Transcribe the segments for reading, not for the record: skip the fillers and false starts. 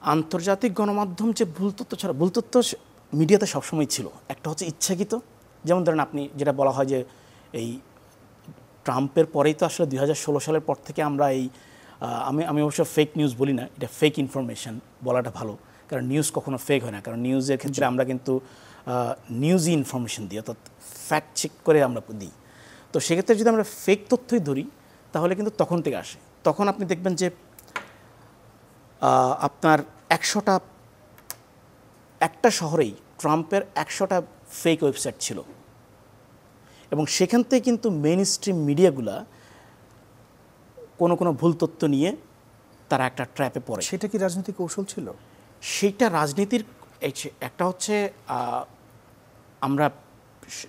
আন্তর্জাতিক গণমাধ্যম যে ভুল তথ্য ছাড়া, ভুল তথ্য মিডিয়াতে সবসময় ছিল। একটা হচ্ছে ইচ্ছাকৃত, যেমন ধরেন আপনি যেটা বলা হয় যে এই ট্রাম্পের পরেই তো আসলে 2016 সালের পর থেকে আমরা এই আমি অবশ্য ফেক নিউজ বলি না, এটা ফেক ইনফরমেশন বলাটা ভালো, কারণ নিউজ কখনো ফেক হয় না। কারণ নিউজের ক্ষেত্রে আমরা কিন্তু নিউজই ইনফরমেশন দিই, অর্থাৎ ফ্যাক্ট চেক করে আমরা দিই। তো সেক্ষেত্রে যদি আমরা ফেক তথ্যই ধরি তাহলে কিন্তু তখন থেকে আসে। তখন আপনি দেখবেন যে আপনার 100টা একটা শহরেই ট্রাম্পের 100টা ফেক ওয়েবসাইট ছিল, এবং সেখান থেকে কিন্তু মেইন স্ট্রিম মিডিয়াগুলা কোনো ভুল তথ্য নিয়ে তারা একটা ট্র্যাপে পড়ে। সেটা কি রাজনৈতিক কৌশল ছিল? সেইটা রাজনীতির একটা হচ্ছে, আমরা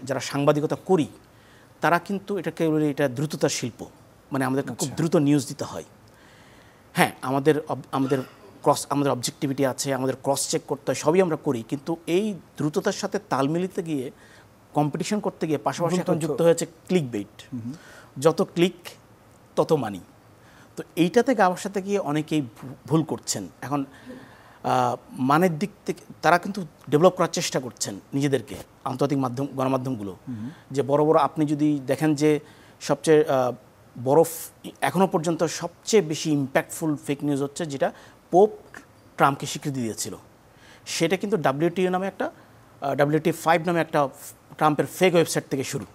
যারা সাংবাদিকতা করি তারা কিন্তু এটাকে বলি এটা দ্রুততার শিল্প, মানে আমাদেরকে খুব দ্রুত নিউজ দিতে হয়। হ্যাঁ, আমাদের অবজেক্টিভিটি আছে, আমাদের ক্রস চেক করতে হয়, সবই আমরা করি, কিন্তু এই দ্রুততার সাথে তাল মিলিতে গিয়ে, কম্পিটিশন করতে গিয়ে পাশাপাশি এখন যুক্ত হয়েছে ক্লিক বেইট। যত ক্লিক তত মানি। তো এইটাতে গাওয়ার সাথে গিয়ে অনেকেই ভুল করছেন। এখন মানের দিক থেকে তারা কিন্তু ডেভেলপ করার চেষ্টা করছেন নিজেদেরকে, আন্তর্জাতিক গণমাধ্যমগুলো, যে বড় বড় আপনি যদি দেখেন যে সবচেয়ে বড় এখনও পর্যন্ত সবচেয়ে বেশি ইম্প্যাক্টফুল ফেক নিউজ হচ্ছে যেটা পোপ ট্রাম্পকে স্বীকৃতি দিয়েছিল, সেটা কিন্তু WT5 নামে একটা ট্রাম্পের ফেক ওয়েবসাইট থেকে শুরু।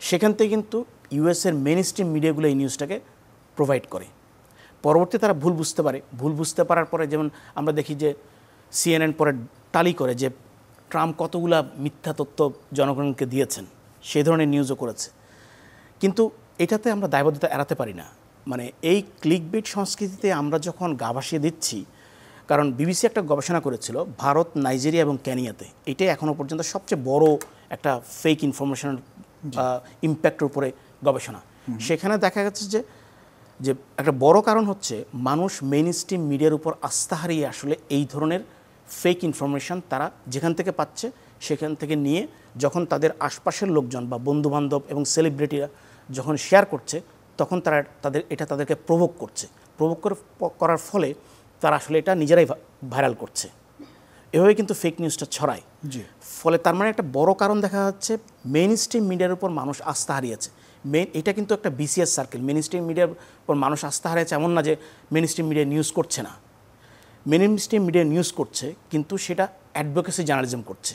সেখান থেকে কিন্তু ইউএসের মেইন স্ট্রিম মিডিয়াগুলো এই নিউজটাকে প্রোভাইড করে। পরবর্তী তারা ভুল বুঝতে পারে, ভুল বুঝতে পারার পরে যেমন আমরা দেখি যে CNN পরে টালি করে যে ট্রাম্প কতগুলা মিথ্যা তথ্য জনগণকে দিয়েছেন, সেই ধরনের নিউজও করেছে। কিন্তু এটাতে আমরা দায়বদ্ধতা এড়াতে পারি না। মানে এই ক্লিকবেট সংস্কৃতিতে আমরা যখন গা ভাসিয়ে দিচ্ছি, কারণ বিবিসি একটা গবেষণা করেছিল ভারত, নাইজেরিয়া এবং কেনিয়াতে, এটাই এখনও পর্যন্ত সবচেয়ে বড় একটা ফেক ইনফরমেশন ইম্প্যাক্টের উপরে গবেষণা। সেখানে দেখা গেছে যে একটা বড় কারণ হচ্ছে মানুষ মেইন স্ট্রিম মিডিয়ার উপর আস্থা হারিয়ে আসলে এই ধরনের ফেক ইনফরমেশন তারা যেখান থেকে পাচ্ছে সেখান থেকে নিয়ে যখন তাদের আশপাশের লোকজন বা বন্ধুবান্ধব এবং সেলিব্রিটিরা যখন শেয়ার করছে, তখন তাদেরকে প্রভোক করছে। প্রভোক করার ফলে তারা আসলে এটা নিজেরাই ভাইরাল করছে। এভাবে কিন্তু ফেক নিউজটা ছড়ায়। ফলে তার মানে একটা বড় কারণ দেখা যাচ্ছে মেইন স্ট্রিম মিডিয়ার উপর মানুষ আস্থা হারিয়েছে। এটা কিন্তু একটা বিসিএস সার্কেল। মেইন স্ট্রিম মিডিয়ার উপর মানুষ আস্থা হারিয়েছে এমন না যে মেইন স্ট্রিম মিডিয়া নিউজ করছে না, মেইন স্ট্রিম মিডিয়া নিউজ করছে, কিন্তু সেটা অ্যাডভোকেসি জার্নালিজম করছে।